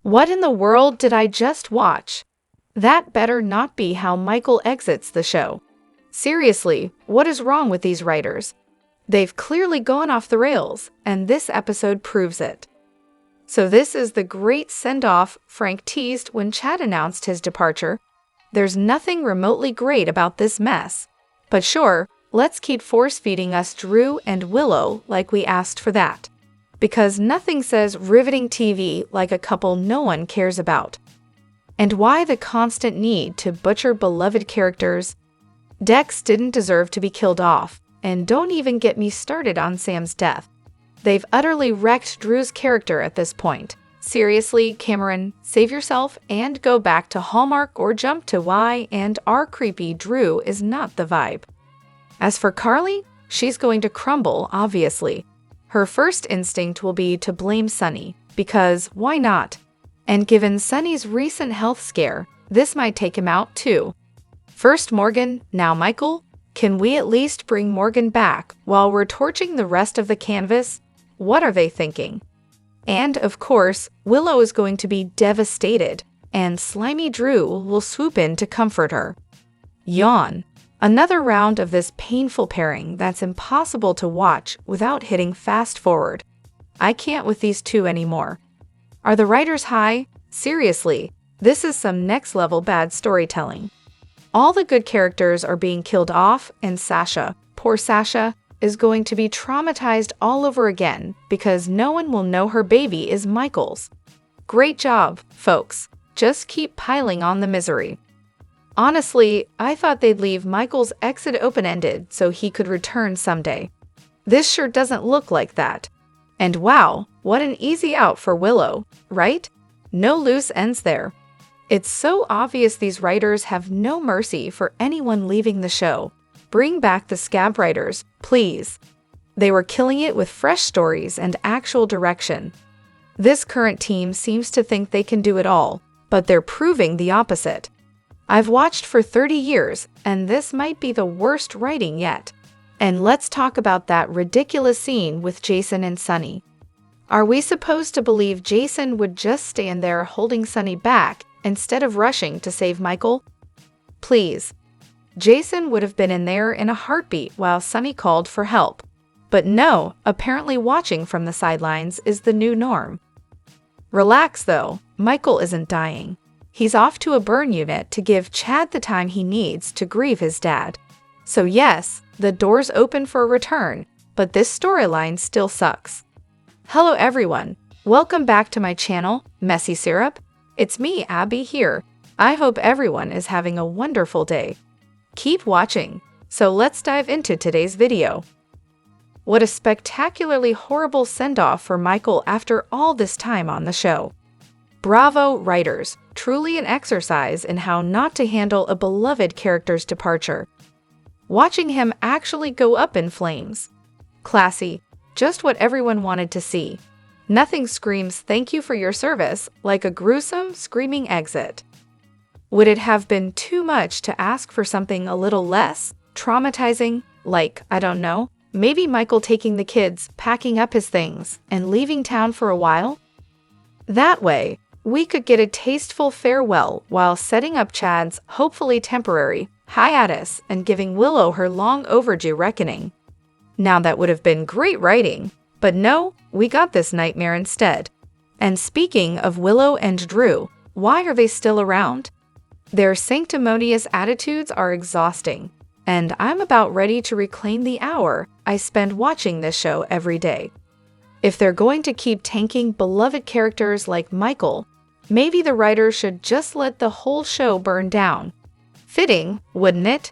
What in the world did I just watch? That better not be how Michael exits the show. Seriously, what is wrong with these writers? They've clearly gone off the rails, and this episode proves it. So this is the great send-off Frank teased when Chad announced his departure. There's nothing remotely great about this mess. But sure, let's keep force-feeding us Drew and Willow like we asked for that. Because nothing says riveting TV like a couple no one cares about. And why the constant need to butcher beloved characters? Dex didn't deserve to be killed off, and don't even get me started on Sam's death. They've utterly wrecked Drew's character at this point. Seriously, Cameron, save yourself and go back to Hallmark or jump to Y and R. Creepy Drew is not the vibe. As for Carly, she's going to crumble, obviously. Her first instinct will be to blame Sunny, because why not? And given Sunny's recent health scare, this might take him out too. First Morgan, now Michael. Can we at least bring Morgan back while we're torching the rest of the canvas? What are they thinking? And, of course, Willow is going to be devastated, and slimy Drew will swoop in to comfort her. Yawn. Another round of this painful pairing that's impossible to watch without hitting fast forward. I can't with these two anymore. Are the writers high? Seriously, this is some next-level bad storytelling. All the good characters are being killed off, and Sasha, poor Sasha, is going to be traumatized all over again because no one will know her baby is Michael's. Great job, folks. Just keep piling on the misery. Honestly, I thought they'd leave Michael's exit open-ended so he could return someday. This sure doesn't look like that. And wow, what an easy out for Willow, right? No loose ends there. It's so obvious these writers have no mercy for anyone leaving the show. Bring back the scab writers, please. They were killing it with fresh stories and actual direction. This current team seems to think they can do it all, but they're proving the opposite. I've watched for 30 years, and this might be the worst writing yet. And let's talk about that ridiculous scene with Jason and Sunny. Are we supposed to believe Jason would just stand there holding Sunny back instead of rushing to save Michael? Please. Jason would have been in there in a heartbeat while Sunny called for help. But no, apparently watching from the sidelines is the new norm. Relax though, Michael isn't dying. He's off to a burn unit to give Chad the time he needs to grieve his dad. So yes, the door's open for a return, but this storyline still sucks. Hello everyone, welcome back to my channel, Messy Syrup. It's me, Abby, here. I hope everyone is having a wonderful day. Keep watching, so let's dive into today's video. What a spectacularly horrible send-off for Michael after all this time on the show. Bravo, writers, truly an exercise in how not to handle a beloved character's departure. Watching him actually go up in flames. Classy, just what everyone wanted to see. Nothing screams thank you for your service like a gruesome, screaming exit. Would it have been too much to ask for something a little less traumatizing, like, I don't know, maybe Michael taking the kids, packing up his things, and leaving town for a while? That way, we could get a tasteful farewell while setting up Chad's, hopefully temporary, hiatus and giving Willow her long overdue reckoning. Now that would have been great writing, but no, we got this nightmare instead. And speaking of Willow and Drew, why are they still around? Their sanctimonious attitudes are exhausting, and I'm about ready to reclaim the hour I spend watching this show every day. If they're going to keep tanking beloved characters like Michael, maybe the writers should just let the whole show burn down. Fitting, wouldn't it?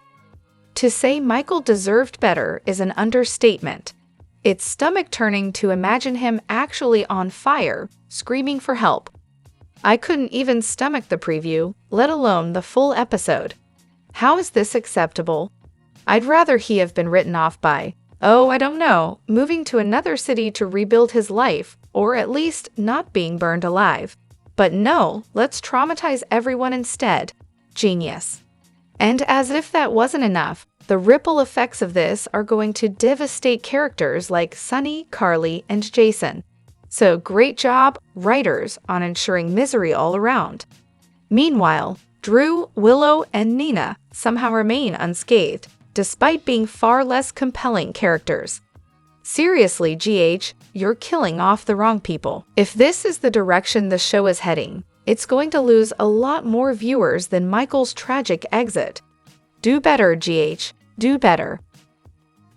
To say Michael deserved better is an understatement. It's stomach-turning to imagine him actually on fire, screaming for help. I couldn't even stomach the preview, let alone the full episode. How is this acceptable? I'd rather he have been written off by, oh, I don't know, moving to another city to rebuild his life, or at least not being burned alive. But no, let's traumatize everyone instead. Genius. And as if that wasn't enough, the ripple effects of this are going to devastate characters like Sunny, Carly, and Jason. So great job, writers, on ensuring misery all around. Meanwhile, Drew, Willow, and Nina somehow remain unscathed, despite being far less compelling characters. Seriously, GH, you're killing off the wrong people. If this is the direction the show is heading, it's going to lose a lot more viewers than Michael's tragic exit. Do better, GH. Do better.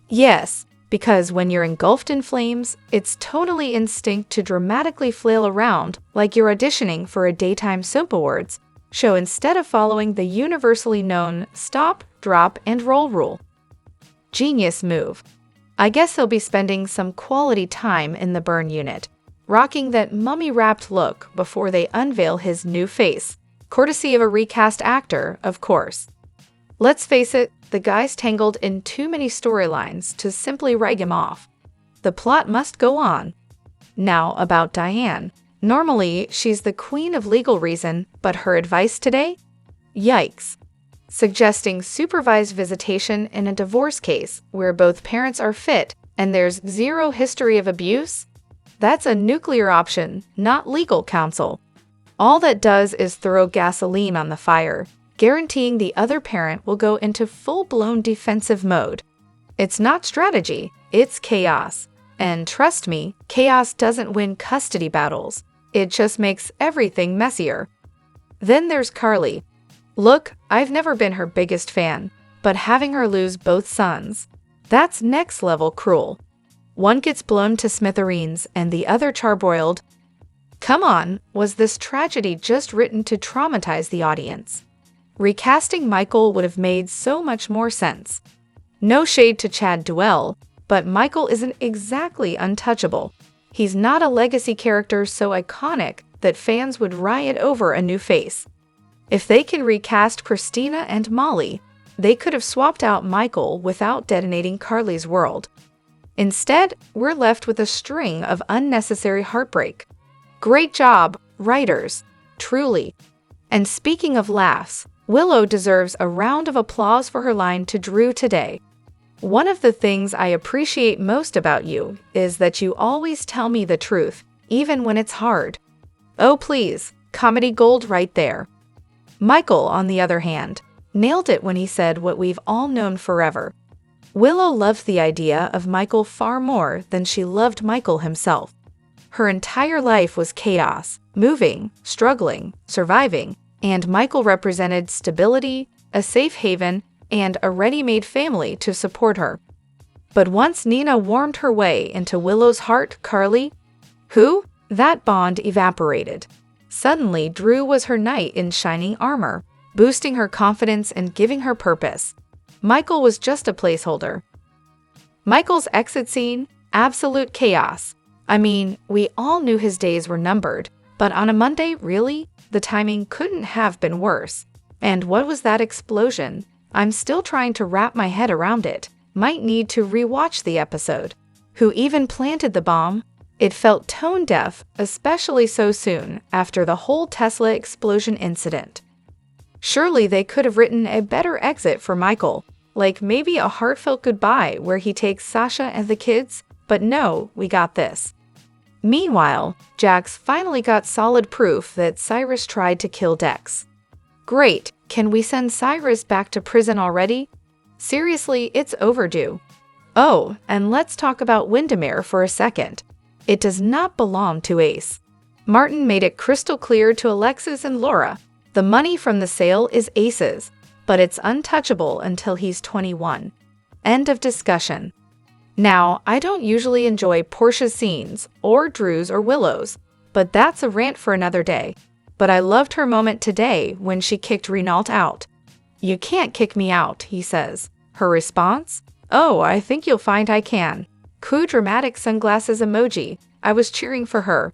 Yes, because when you're engulfed in flames, it's totally instinct to dramatically flail around like you're auditioning for a daytime soap awards show instead of following the universally known stop, drop, and roll rule. Genius move. I guess he'll be spending some quality time in the burn unit, rocking that mummy-wrapped look before they unveil his new face, courtesy of a recast actor, of course. Let's face it, the guy's tangled in too many storylines to simply write him off. The plot must go on. Now about Diane. Normally, she's the queen of legal reason, but her advice today? Yikes. Suggesting supervised visitation in a divorce case where both parents are fit and there's zero history of abuse? That's a nuclear option, not legal counsel. All that does is throw gasoline on the fire, guaranteeing the other parent will go into full-blown defensive mode. It's not strategy, it's chaos. And trust me, chaos doesn't win custody battles. It just makes everything messier. Then there's Carly. Look, I've never been her biggest fan, but having her lose both sons, that's next-level cruel. One gets blown to smithereens and the other charbroiled. Come on, was this tragedy just written to traumatize the audience? Recasting Michael would have made so much more sense. No shade to Chad Duell, but Michael isn't exactly untouchable. He's not a legacy character so iconic that fans would riot over a new face. If they can recast Christina and Molly, they could have swapped out Michael without detonating Carly's world. Instead, we're left with a string of unnecessary heartbreak. Great job, writers. Truly. And speaking of laughs, Willow deserves a round of applause for her line to Drew today. One of the things I appreciate most about you is that you always tell me the truth, even when it's hard. Oh please, comedy gold right there. Michael, on the other hand, nailed it when he said what we've all known forever. Willow loved the idea of Michael far more than she loved Michael himself. Her entire life was chaos, moving, struggling, surviving, and Michael represented stability, a safe haven, and a ready-made family to support her. But once Nina warmed her way into Willow's heart, Carly, that bond evaporated. Suddenly, Drew was her knight in shining armor, boosting her confidence and giving her purpose. Michael was just a placeholder. Michael's exit scene? Absolute chaos. I mean, we all knew his days were numbered, but on a Monday, really? The timing couldn't have been worse. And what was that explosion? I'm still trying to wrap my head around it. Might need to rewatch the episode. Who even planted the bomb? It felt tone-deaf, especially so soon after the whole Tesla explosion incident. Surely they could have written a better exit for Michael, like maybe a heartfelt goodbye where he takes Sasha and the kids, but no, we got this. Meanwhile, Jax finally got solid proof that Cyrus tried to kill Dex. Great, can we send Cyrus back to prison already? Seriously, it's overdue. Oh, and let's talk about Windermere for a second. It does not belong to Ace. Martin made it crystal clear to Alexis and Laura, the money from the sale is Ace's, but it's untouchable until he's 21. End of discussion. Now, I don't usually enjoy Portia's scenes, or Drew's or Willow's, but that's a rant for another day. But I loved her moment today when she kicked Renault out. You can't kick me out, he says. Her response? Oh, I think you'll find I can. Cool dramatic sunglasses emoji. I was cheering for her.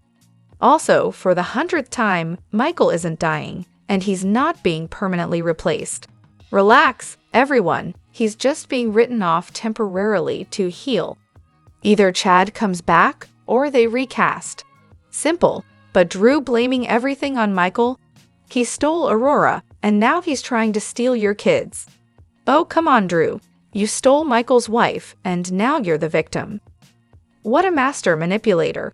Also, for the 100th time, Michael isn't dying, and he's not being permanently replaced. Relax, everyone. He's just being written off temporarily to heal. Either Chad comes back, or they recast. Simple. But Drew blaming everything on Michael? He stole Aurora, and now he's trying to steal your kids. Oh, come on, Drew. You stole Michael's wife, and now you're the victim. What a master manipulator.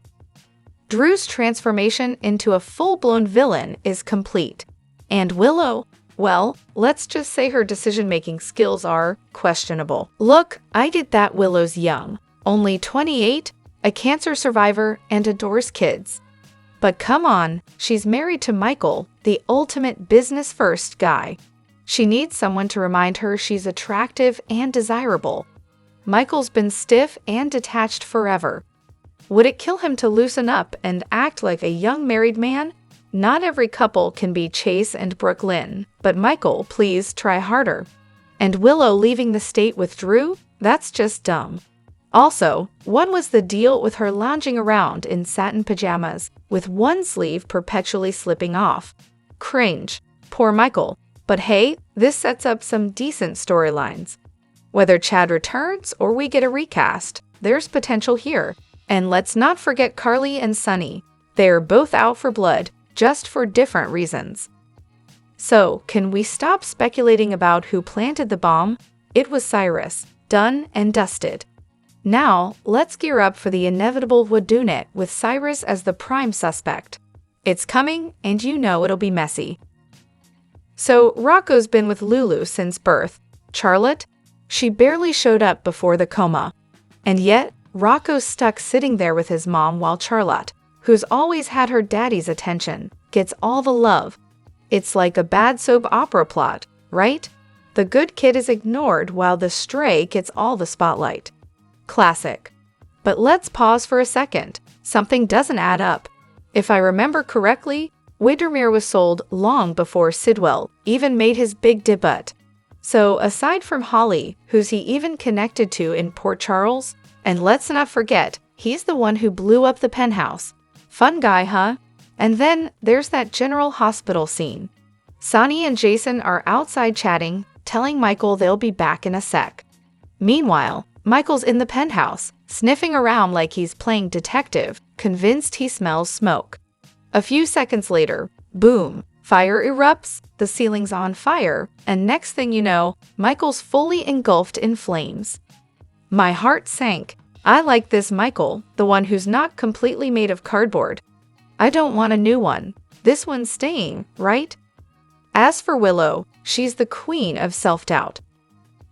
Drew's transformation into a full-blown villain is complete. And Willow, well, let's just say her decision-making skills are questionable. Look, I did that. Willow's young, only 28, a cancer survivor, and adores kids. But come on, she's married to Michael, the ultimate business-first guy. She needs someone to remind her she's attractive and desirable. Michael's been stiff and detached forever. Would it kill him to loosen up and act like a young married man? Not every couple can be Chase and Brooklyn, but Michael, please try harder. And Willow leaving the state with Drew? That's just dumb. Also, what was the deal with her lounging around in satin pajamas, with one sleeve perpetually slipping off? Cringe. Poor Michael. But hey, this sets up some decent storylines. Whether Chad returns or we get a recast, there's potential here. And let's not forget Carly and Sunny. They are both out for blood, just for different reasons. So, can we stop speculating about who planted the bomb? It was Cyrus. Done and dusted. Now, let's gear up for the inevitable whodunit with Cyrus as the prime suspect. It's coming, and you know it'll be messy. So, Rocco's been with Lulu since birth. Charlotte? She barely showed up before the coma. And yet, Rocco's stuck sitting there with his mom while Charlotte, who's always had her daddy's attention, gets all the love. It's like a bad soap opera plot, right? The good kid is ignored while the stray gets all the spotlight. Classic. But let's pause for a second. Something doesn't add up. If I remember correctly, Windermere was sold long before Sidwell even made his big debut. So aside from Holly, who's he even connected to in Port Charles? And let's not forget, he's the one who blew up the penthouse. Fun guy, huh? And then there's that General Hospital scene. Sonny and Jason are outside chatting, telling Michael they'll be back in a sec. Meanwhile, Michael's in the penthouse, sniffing around like he's playing detective, convinced he smells smoke. A few seconds later, boom, fire erupts, the ceiling's on fire, and next thing you know, Michael's fully engulfed in flames. My heart sank. I like this Michael, the one who's not completely made of cardboard. I don't want a new one. This one's staying, right? As for Willow, she's the queen of self-doubt.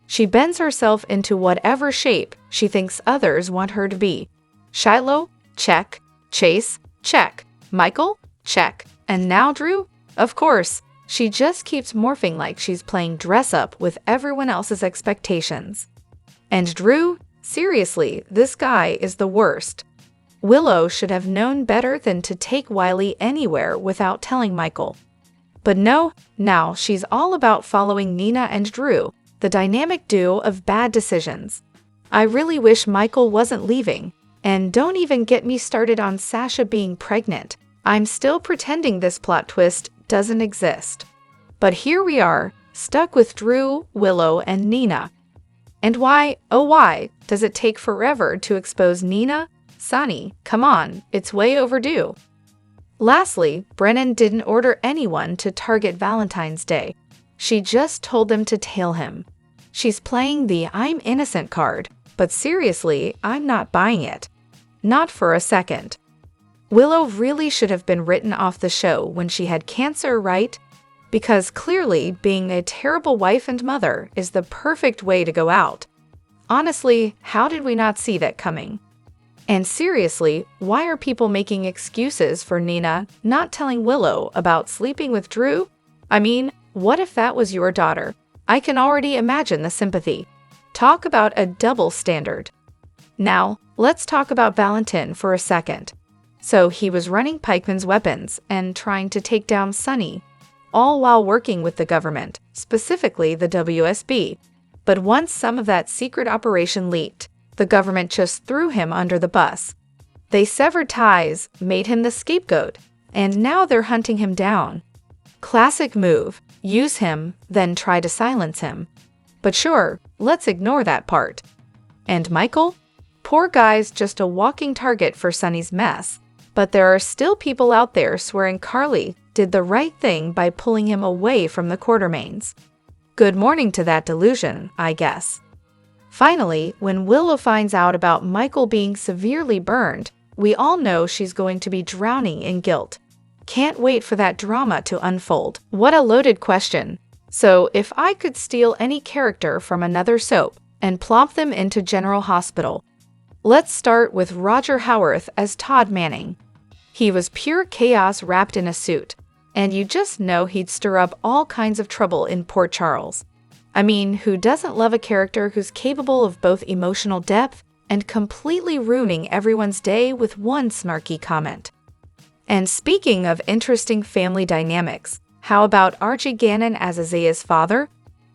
She bends herself into whatever shape she thinks others want her to be. Shiloh? Check. Chase? Check. Michael? Check. And now Drew? Of course. She just keeps morphing like she's playing dress-up with everyone else's expectations. And Drew? Seriously, this guy is the worst. Willow should have known better than to take Wiley anywhere without telling Michael. But no, now she's all about following Nina and Drew, the dynamic duo of bad decisions. I really wish Michael wasn't leaving. And don't even get me started on Sasha being pregnant. I'm still pretending this plot twist doesn't exist. But here we are, stuck with Drew, Willow, and Nina. And why, oh why, does it take forever to expose Nina? Sonny, come on, it's way overdue. Lastly, Brennan didn't order anyone to target Valentine's Day. She just told them to tail him. She's playing the I'm innocent card, but seriously, I'm not buying it. Not for a second. Willow really should have been written off the show when she had cancer, right? Because clearly, being a terrible wife and mother is the perfect way to go out. Honestly, how did we not see that coming? And seriously, why are people making excuses for Nina not telling Willow about sleeping with Drew? I mean, what if that was your daughter? I can already imagine the sympathy. Talk about a double standard. Now, let's talk about Valentin for a second. So he was running Pikeman's weapons and trying to take down Sonny, all while working with the government, specifically the WSB. But once some of that secret operation leaked, the government just threw him under the bus. They severed ties, made him the scapegoat, and now they're hunting him down. Classic move. Use him, then try to silence him. But sure, let's ignore that part. And Michael? Poor guy's just a walking target for Sonny's mess. But there are still people out there swearing Carly did the right thing by pulling him away from the Quartermaines. Good morning to that delusion, I guess. Finally, when Willow finds out about Michael being severely burned, We all know she's going to be drowning in guilt. Can't wait for that drama to unfold. What a loaded question. So, if I could steal any character from another soap and plop them into General Hospital, let's start with Roger Howarth as Todd Manning. He was pure chaos wrapped in a suit, and you just know he'd stir up all kinds of trouble in Port Charles. I mean, who doesn't love a character who's capable of both emotional depth and completely ruining everyone's day with one snarky comment? And speaking of interesting family dynamics, how about Archie Gannon as Isaiah's father?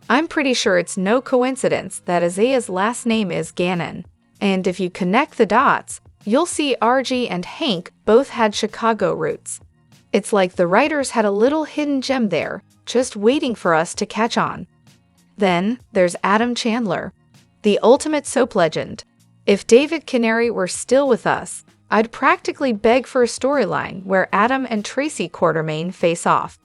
I'm pretty sure it's no coincidence that Isaiah's last name is Gannon. And if you connect the dots, you'll see Archie and Hank both had Chicago roots. It's like the writers had a little hidden gem there, just waiting for us to catch on. Then there's Adam Chandler, the ultimate soap legend. If David Canary were still with us, I'd practically beg for a storyline where Adam and Tracy Quartermain face off.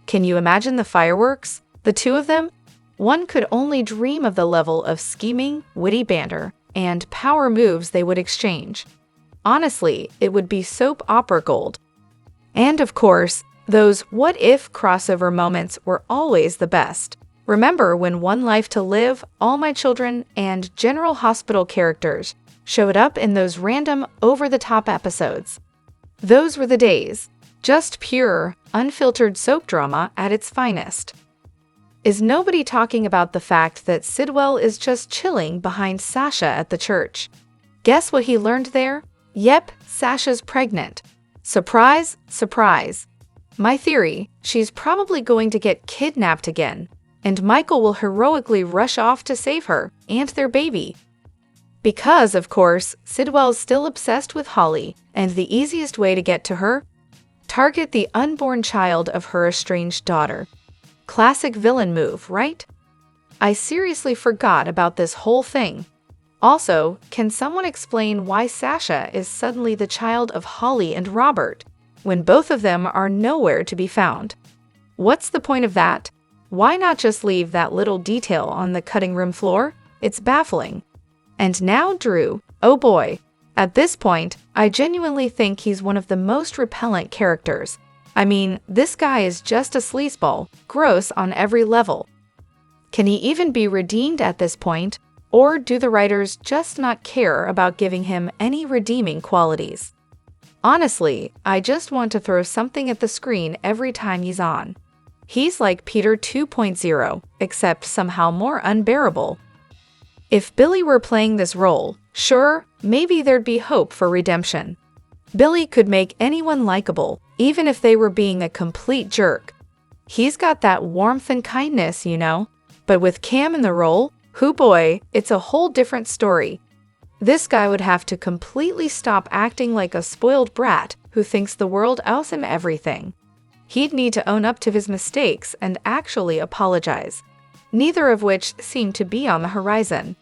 Can you imagine the fireworks? The two of them? One could only dream of the level of scheming, witty banter, and power moves they would exchange. Honestly, it would be soap opera gold. And of course, those what-if crossover moments were always the best. Remember when One Life to Live, All My Children, and General Hospital characters showed up in those random, over-the-top episodes? Those were the days. Just pure, unfiltered soap drama at its finest. Is nobody talking about the fact that Sidwell is just chilling behind Sasha at the church? Guess what he learned there? Yep, Sasha's pregnant. Surprise, surprise. My theory, she's probably going to get kidnapped again, and Michael will heroically rush off to save her and their baby. Because, of course, Sidwell's still obsessed with Holly, and the easiest way to get to her? Target the unborn child of her estranged daughter. Classic villain move, right? I seriously forgot about this whole thing. Also, can someone explain why Sasha is suddenly the child of Holly and Robert, when both of them are nowhere to be found? What's the point of that? Why not just leave that little detail on the cutting room floor? It's baffling. And now Drew, oh boy. At this point, I genuinely think he's one of the most repellent characters. I mean, this guy is just a sleazeball, gross on every level. Can he even be redeemed at this point, or do the writers just not care about giving him any redeeming qualities? Honestly, I just want to throw something at the screen every time he's on. He's like Peter 2.0, except somehow more unbearable. If Billy were playing this role, sure, maybe there'd be hope for redemption. Billy could make anyone likable, even if they were being a complete jerk. He's got that warmth and kindness, you know. But with Cam in the role, hoo boy, it's a whole different story. This guy would have to completely stop acting like a spoiled brat who thinks the world owes him everything. He'd need to own up to his mistakes and actually apologize, neither of which seem to be on the horizon.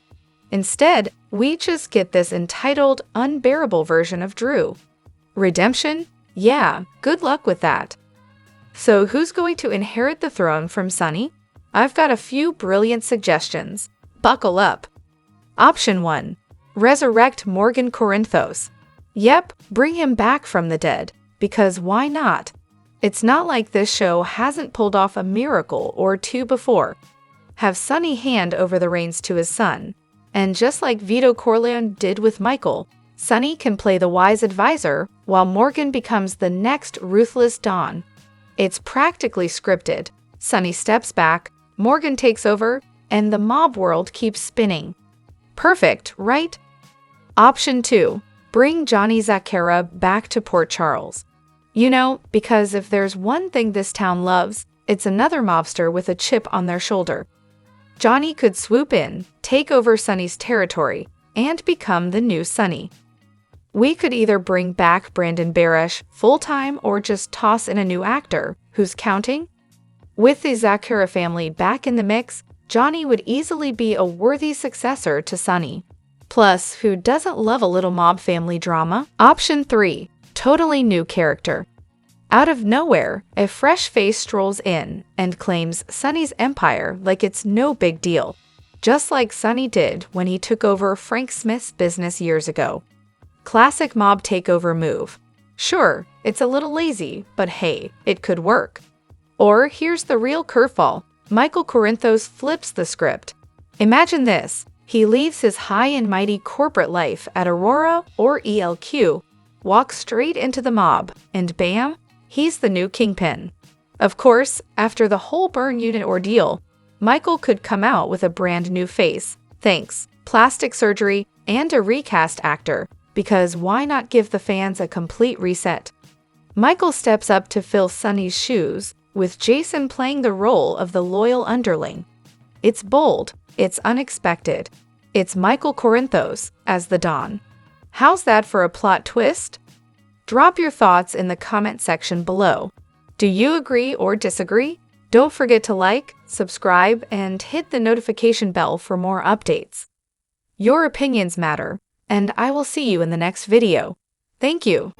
Instead, we just get this entitled, unbearable version of Drew. Redemption? Yeah, good luck with that. So who's going to inherit the throne from Sonny? I've got a few brilliant suggestions. Buckle up. Option 1. Resurrect Morgan Corinthos. Yep, bring him back from the dead, because why not? It's not like this show hasn't pulled off a miracle or two before. Have Sonny hand over the reins to his son. And just like Vito Corleone did with Michael, Sonny can play the wise advisor while Morgan becomes the next ruthless Don. It's practically scripted. Sonny steps back, Morgan takes over, and the mob world keeps spinning. Perfect, right? Option 2. Bring Johnny Zacchera back to Port Charles. You know, because if there's one thing this town loves, it's another mobster with a chip on their shoulder. Johnny could swoop in, take over Sonny's territory, and become the new Sonny. We could either bring back Brandon Barash full-time or just toss in a new actor. Who's counting? With the Zacchera family back in the mix, Johnny would easily be a worthy successor to Sonny. Plus, who doesn't love a little mob family drama? Option 3. Totally new character. Out of nowhere, a fresh face strolls in and claims Sonny's empire like it's no big deal, just like Sonny did when he took over Frank Smith's business years ago. Classic mob takeover move. Sure, it's a little lazy, but hey, it could work. Or here's the real curveball. Michael Corinthos flips the script. Imagine this. He leaves his high and mighty corporate life at Aurora or ELQ, walks straight into the mob, and bam, he's the new kingpin. Of course, after the whole Burn Unit ordeal, Michael could come out with a brand new face, thanks, plastic surgery, and a recast actor, because why not give the fans a complete reset? Michael steps up to fill Sonny's shoes, with Jason playing the role of the loyal underling. It's bold, it's unexpected. It's Michael Corinthos as the Don. How's that for a plot twist? Drop your thoughts in the comment section below. Do you agree or disagree? Don't forget to like, subscribe, and hit the notification bell for more updates. Your opinions matter, and I will see you in the next video. Thank you.